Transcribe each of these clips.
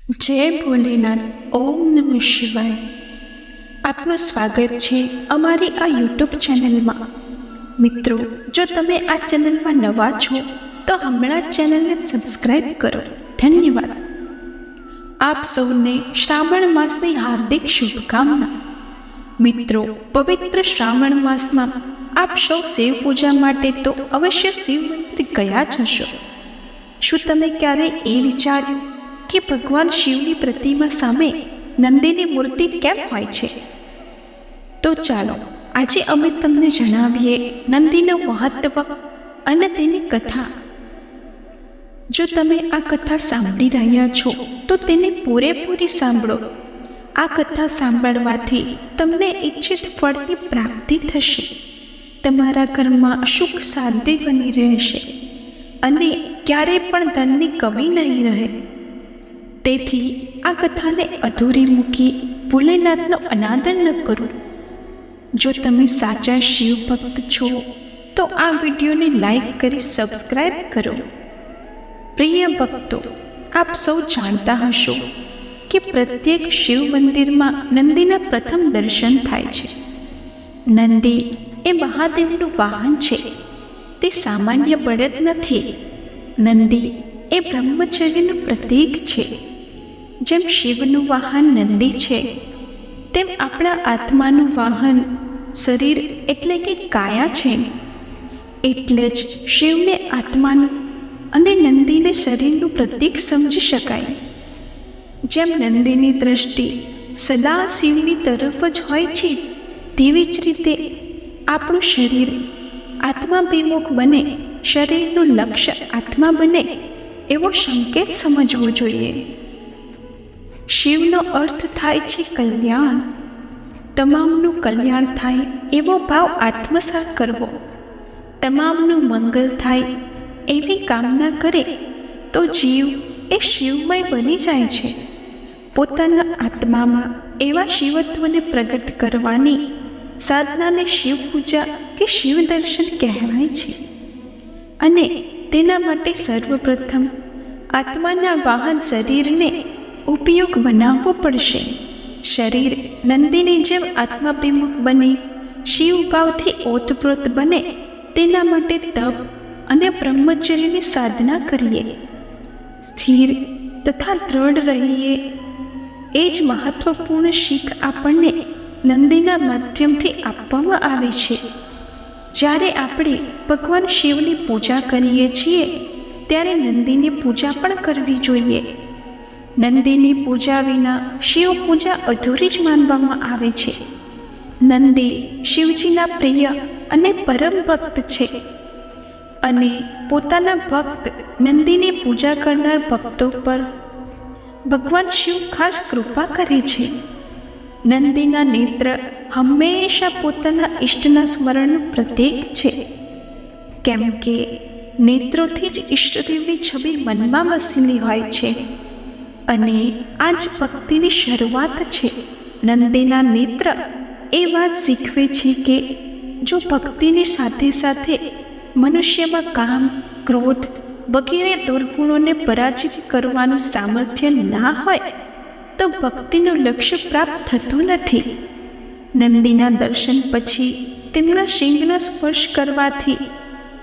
જય ભોલેનાથ. ઓમ નમઃ શિવાય. આપનું સ્વાગત છે અમારી આ યુટ્યુબ ચેનલમાં. મિત્રો, જો તમે આ ચેનલમાં નવા છો તો હમણાં જ ચેનલને સબસ્ક્રાઈબ કરો. ધન્યવાદ. આપ સૌને શ્રાવણ માસની હાર્દિક શુભકામના. મિત્રો, પવિત્ર શ્રાવણ માસમાં આપ સૌ શિવ પૂજા માટે તો અવશ્ય શિવ મંદિર ગયા જ હશો. શું તમે ક્યારેય એ વિચાર્યું કે ભગવાન શિવની પ્રતિમા સામે નંદીની મૂર્તિ કેમ હોય છે? તો ચાલો આજે અમે તમને જણાવીએ નંદીનું મહત્વ અને તેની કથા. જો તમે આ કથા સાંભળી રહ્યા છો તો તેને પૂરેપૂરી સાંભળો. આ કથા સાંભળવાથી તમને ઈચ્છિત ફળની પ્રાપ્તિ થશે. તમારા ઘરમાં સુખ શાંતિ બની રહેશે અને ક્યારેય પણ ધનની કમી નહીં રહે. તેથી આ કથાને અધૂરી મૂકી ભોલેનાથનો અનાદર ન કરો. જો તમે સાચા શિવ ભક્ત છો તો આ વિડીયોને લાઈક કરી સબસ્ક્રાઈબ કરો. પ્રિય ભક્તો, આપ સૌ જાણતા હશો કે પ્રત્યેક શિવ મંદિરમાં નંદીના પ્રથમ દર્શન થાય છે. નંદી એ મહાદેવનું વાહન છે. તે સામાન્ય બળદ નથી. નંદી એ બ્રહ્મચર્યનું પ્રતીક છે. જેમ શિવનું વાહન નંદી છે, તેમ આપણા આત્માનું વાહન શરીર એટલે કે કાયા છે. એટલે જ શિવને આત્માનું અને નંદીને શરીરનું પ્રતીક સમજી શકાય. જેમ નંદીની દ્રષ્ટિ સદા શિવની તરફ જ હોય છે, તેવી જ રીતે આપણું શરીર આત્માભિમુખ બને, શરીરનું લક્ષ્ય આત્મા બને એવો સંકેત સમજવો જોઈએ. શિવનો અર્થ થાય છે કલ્યાણ. તમામનું કલ્યાણ થાય એવો ભાવ આત્મસાત કરવો. તમામનું મંગલ થાય એવી કામના કરે તો જીવ એ શિવમય બની જાય છે. પોતાના આત્મામાં એવા શિવત્વને પ્રગટ કરવાની સાધનાને શિવ પૂજા કે શિવ દર્શન કહેવાય છે. અને તેના માટે સર્વપ્રથમ આત્માના વાહન શરીરને ઉપયોગ બનાવવો પડશે. શરીર નંદીની જેમ આત્માભિમુખ બની શિવ ભાવથી ઓતપ્રોત બને તેના માટે તપ અને બ્રહ્મચર્યની સાધના કરીએ. સ્થિર તથા દ્રઢ રહીએ. એ જ મહત્વપૂર્ણ શીખ આપણને નંદીના માધ્યમથી આપવામાં આવે છે. જ્યારે આપણે ભગવાન શિવની પૂજા કરીએ છીએ ત્યારે નંદીની પૂજા પણ કરવી જોઈએ. નંદીની પૂજા વિના શિવ પૂજા અધૂરી જ માનવામાં આવે છે. નંદી શિવજીના પ્રિય અને પરમ ભક્ત છે અને પોતાના ભક્ત નંદીની પૂજા કરનાર ભક્તો પર ભગવાન શિવ ખાસ કૃપા કરે છે. નંદીના નેત્ર હંમેશા પોતાના ઇષ્ટના સ્મરણનું પ્રતીક છે. કેમ કે નેત્રોથી જ ઈષ્ટદેવની છબી મનમાં વસેલી હોય છે અને આ જ ભક્તિની શરૂઆત છે. નંદીના નેત્ર એ વાત શીખવે છે કે જો ભક્તિની સાથે સાથે મનુષ્યમાં કામ, ક્રોધ વગેરે દુર્ગુણોને પરાજિત કરવાનું સામર્થ્ય ના હોય તો ભક્તિનું લક્ષ્ય પ્રાપ્ત થતું નથી. નંદીના દર્શન પછી તેમના શિંગનો સ્પર્શ કરવાથી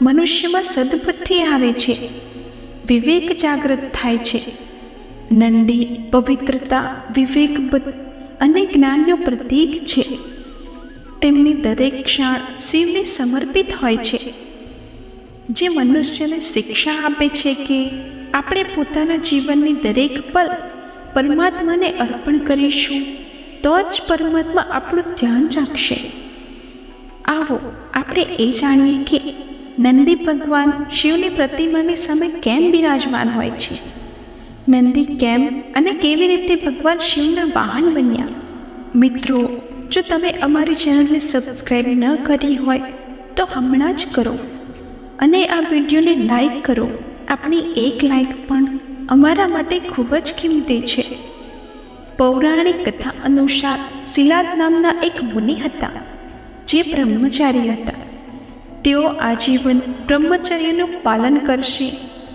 મનુષ્યમાં સદબુદ્ધિ આવે છે, વિવેક જાગૃત થાય છે. નંદી પવિત્રતા, વિવેક અને જ્ઞાનનું પ્રતીક છે. તેમની દરેક ક્ષણ શિવને સમર્પિત હોય છે, જે મનુષ્યને શિક્ષા આપે છે કે આપણે પોતાના જીવનની દરેક પલ પરમાત્માને અર્પણ કરીશું તો જ પરમાત્મા આપણું ધ્યાન રાખશે. આવો આપણે એ જાણીએ કે નંદી ભગવાન શિવની પ્રતિમાની સામે કેમ બિરાજમાન હોય છે. નંદી કેમ અને કેવી રીતે ભગવાન શિવના વાહન બન્યા? મિત્રો, જો તમે અમારી ચેનલને સબસ્ક્રાઈબ ન કરી હોય તો હમણાં જ કરો અને આ વિડીયોને લાઈક કરો. આપણી એક લાઈક પણ અમારા માટે ખૂબ જ કિંમતી છે. પૌરાણિક કથા અનુસાર શિલાદ નામના એક મુનિ હતા જે બ્રહ્મચારી હતા. તેઓ આજીવન બ્રહ્મચર્યનું પાલન કરશે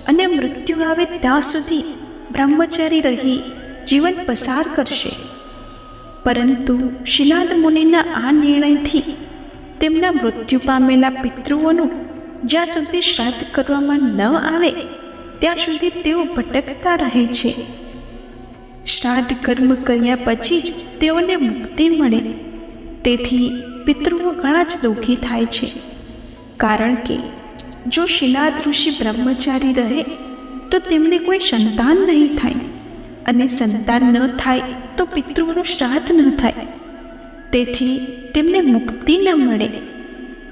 અને મૃત્યુ આવે ત્યાં સુધી બ્રહ્મચારી રહી જીવન પસાર કરશે. પરંતુ શિલાદ મુનિના આ નિર્ણયથી તેમના મૃત્યુ પામેલા પિતૃઓનું જ્યાં સુધી શ્રાદ્ધ કરવામાં ન આવે ત્યાં સુધી તેઓ ભટકતા રહે છે. શ્રાદ્ધ કર્મ કર્યા પછી જ તેઓને મુક્તિ મળે. તેથી પિતૃઓ ઘણા જ દુઃખી થાય છે. કારણ કે જો શિલાદ ઋષિ બ્રહ્મચારી રહે તો તેમને કોઈ સંતાન નહીં થાય, અને સંતાન ન થાય તો પિતૃઓનું શ્રાદ્ધ ન થાય. તેથી તેમને મુક્તિ ન મળે.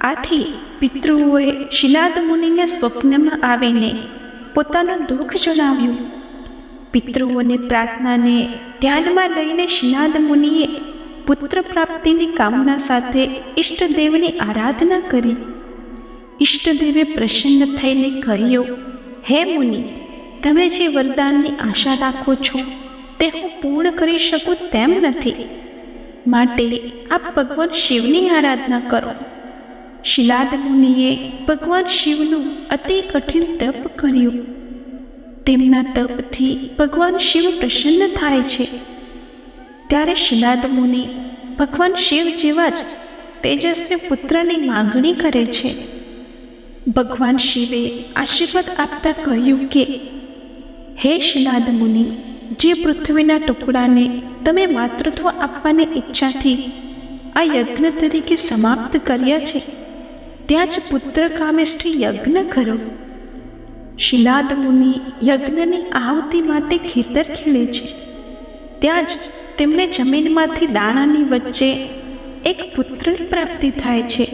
આથી પિતૃઓએ શિલાદ મુનિને સ્વપ્નમાં આવીને પોતાનું દુઃખ જણાવ્યું. પિતૃઓની પ્રાર્થનાને ધ્યાનમાં લઈને શિલાદ મુનિએ પુત્ર પ્રાપ્તિની કામના સાથે ઈષ્ટદેવની આરાધના કરી. ઈષ્ટદેવે પ્રસન્ન થઈને કહ્યું, હે મુનિ, તમે જે વરદાનની આશા રાખો છો તે હું પૂર્ણ કરી શકું તેમ નથી. માટે આપ ભગવાન શિવની આરાધના કરો. શિલાદ મુનિએ ભગવાન શિવનું અતિ કઠિન તપ કર્યું. તેમના તપથી ભગવાન શિવ પ્રસન્ન થાય છે. ત્યારે શિલાદ મુનિ ભગવાન શિવ જેવા જ તેજસ્વી પુત્રની માંગણી કરે છે. ભગવાન શિવે આશીર્વાદ આપતા કહ્યું કે, હે શિલાદ મુનિ, જે પૃથ્વીના ટુકડાને તમે માતૃત્વ આપવાની ઈચ્છાથી આ યજ્ઞ તરીકે સમાપ્ત કર્યા છે, ત્યાં જ પુત્ર કામેષ્ઠી યજ્ઞ કરો. શિલાદ મુનિ યજ્ઞની આહુતિ માટે ખેતર ખેડે છે. ત્યાં જ તેમને જમીનમાંથી દાણાની વચ્ચે એક પુત્રની પ્રાપ્તિ થાય છે.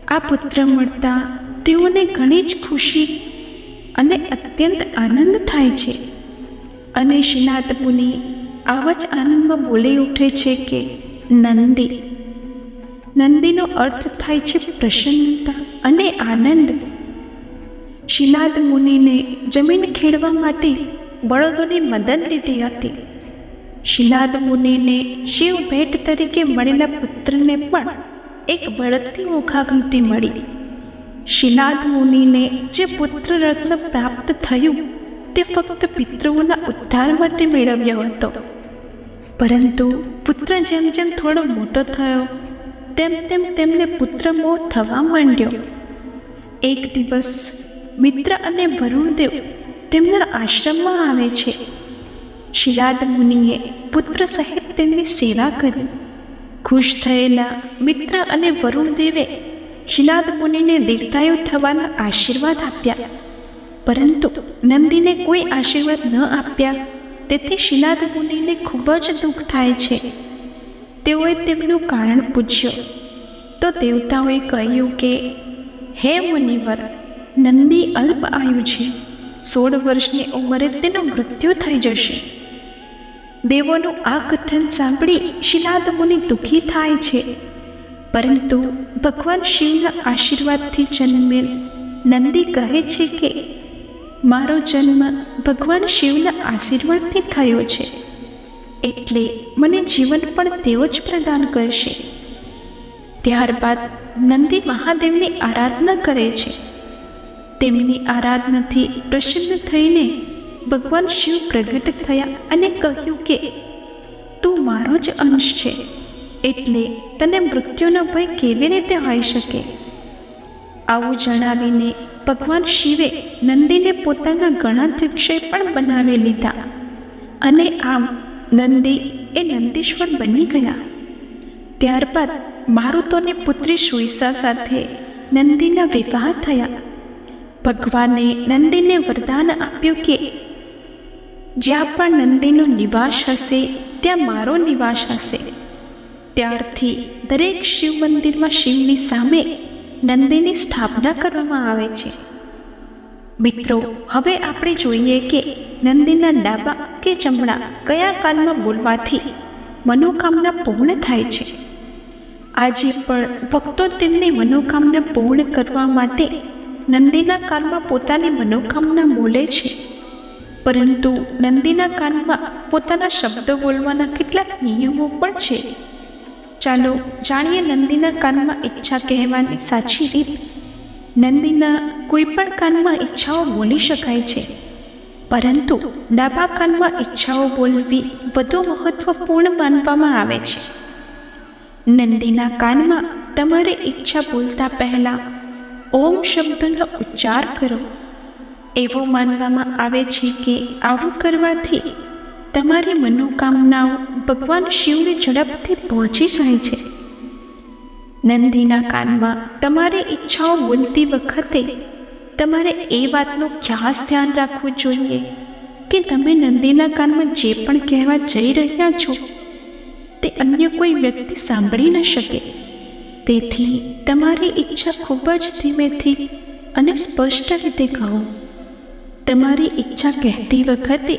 આ પુત્ર મળતા તેઓને ઘણી જ ખુશી અને અત્યંત આનંદ થાય છે. અને શિલાદ મુનિ આવા જ આનંદમાં બોલી ઉઠે છે કે, નંદી. નંદીનો અર્થ થાય છે પ્રસન્નતા અને આનંદ. શિલાદ મુનિને જમીન ખેડવા માટે બળદોની મદદ લીધી હતી. શિલાદ મુનિને શિવ ભેટ તરીકે મળેલા પુત્રને પણ એક બળદની મુખાગ્નિ મળી. શિલાદ મુનિને જે પુત્ર રત્ન પ્રાપ્ત થયું તે ફક્ત પિતૃઓના ઉદ્ધાર માટે મેળવ્યો હતો. પરંતુ પુત્ર જેમ જેમ થોડો મોટો થયો તેમ તેમ તેમને પુત્ર મોહ થવા માંડ્યો. એક દિવસ મિત્ર અને વરુણદેવ તેમના આશ્રમમાં આવે છે. શિલાદ મુનિએ પુત્ર સહિત તેમની સેવા કરી. ખુશ થયેલા મિત્ર અને વરુણદેવે શિલાદ મુનિને દીર્ઘાયુ થવાના આશીર્વાદ આપ્યા. પરંતુ નંદીને કોઈ આશીર્વાદ ન આપ્યા. તેથી શિલાદ મુનિને ખૂબ જ દુઃખ થાય છે. તેઓએ તેમનું કારણ પૂછ્યું તો દેવતાઓએ કહ્યું કે, હે મુનિવર, નંદી અલ્પ આયુ છે. 16 વર્ષની ઉંમરે તેનું મૃત્યુ થઈ જશે. દેવોનું આ કથન સાંભળી શિલાદ મુનિ દુઃખી થાય છે. પરંતુ ભગવાન શિવના આશીર્વાદથી જન્મેલ નંદી કહે છે કે, મારો જન્મ ભગવાન શિવના આશીર્વાદથી થયો છે, એટલે મને જીવન પણ તેઓ જ પ્રદાન કરશે. ત્યારબાદ નંદી મહાદેવની આરાધના કરે છે. તેમની આરાધનાથી પ્રસન્ન થઈને ભગવાન શિવ પ્રગટ થયા અને કહ્યું કે, તું મારો જ અંશ છે, એટલે તને મૃત્યુનો ભય કેવી રીતે હોઈ શકે? આવું જણાવીને ભગવાન શિવે નંદીને પોતાના ગણાધ્યક્ષ પણ બનાવી લીધા. અને આમ નંદી એ નંદીશ્વર બની ગયા. ત્યારબાદ મારુતોની પુત્રી સુઈસા સાથે નંદીના વિવાહ થયા. ભગવાને નંદીને વરદાન આપ્યું કે, જ્યાં પણ નંદીનો નિવાસ હશે ત્યાં મારો નિવાસ હશે. ત્યારથી દરેક શિવ મંદિરમાં શિવની સામે નંદીની સ્થાપના કરવામાં આવે છે. મિત્રો, હવે આપણે જોઈએ કે નંદીના ડાબા કે જમણા કયા કાનમાં બોલવાથી મનોકામના પૂર્ણ થાય છે. આજે પણ ભક્તો તેમની મનોકામના પૂર્ણ કરવા માટે નંદીના કાનમાં પોતાની મનોકામના બોલે છે. પરંતુ નંદીના કાનમાં પોતાના શબ્દો બોલવાના કેટલાક નિયમો પણ છે. ચાલો જાણીએ નંદીના કાનમાં ઈચ્છા કહેવાની સાચી રીત. નંદીના કોઈ પણ કાનમાં ઈચ્છાઓ બોલી શકાય છે, પરંતુ ડાબા કાનમાં ઈચ્છાઓ બોલવી વધુ મહત્વપૂર્ણ માનવામાં આવે છે. નંદીના કાનમાં તમારી ઈચ્છા બોલતા પહેલાં ઓમ શબ્દનો ઉચ્ચાર કરો. એવું માનવામાં આવે છે કે આવું કરવાથી તમારી મનોકામનાઓ ભગવાન શિવને ઝડપથી પહોંચી જાય છે. નંદીના કાનમાં તમારી ઈચ્છાઓ બોલતી વખતે તમારે એ વાતનું ખાસ ધ્યાન રાખવું જોઈએ કે તમે નંદીના કાનમાં જે પણ કહેવા જઈ રહ્યા છો તે અન્ય કોઈ વ્યક્તિ સાંભળી ન શકે. તેથી તમારી ઈચ્છા ખૂબ જ ધીમેથી અને સ્પષ્ટ રીતે કહો. તમારી ઈચ્છા કહેતી વખતે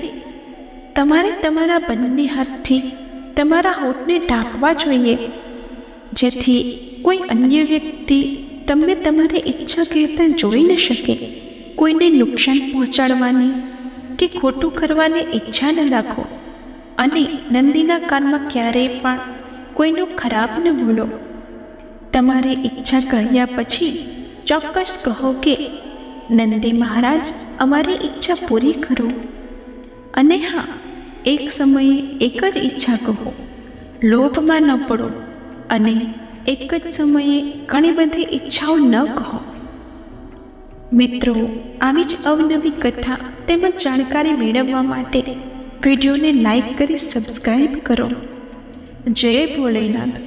તમારે તમારા બંને હાથથી તમારા હોઠને ઢાંકવા જોઈએ, જેથી કોઈ અન્ય વ્યક્તિ તમને તમારી ઈચ્છા કહેતા જોઈ ન શકે. કોઈને નુકસાન પહોંચાડવાની કે ખોટું કરવાની ઈચ્છા ન રાખો અને નંદીના કાનમાં ક્યારેય પણ કોઈનું ખરાબ ન બોલો. તમારી ઈચ્છા કહ્યા પછી ચોક્કસ કહો કે નંદી મહારાજ, અમારી ઈચ્છા પૂરી કરો. અને હા, એક સમયે એક જ ઈચ્છા કહો. લોભમાં ન પડો અને એક જ સમયે ઘણી બધી ઈચ્છાઓ ન કહો. મિત્રો, આવી જ અવનવી કથા તેમજ જાણકારી મેળવવા માટે વિડીયોને લાઈક કરી સબસ્ક્રાઈબ કરો. જય ભોલેનાથ.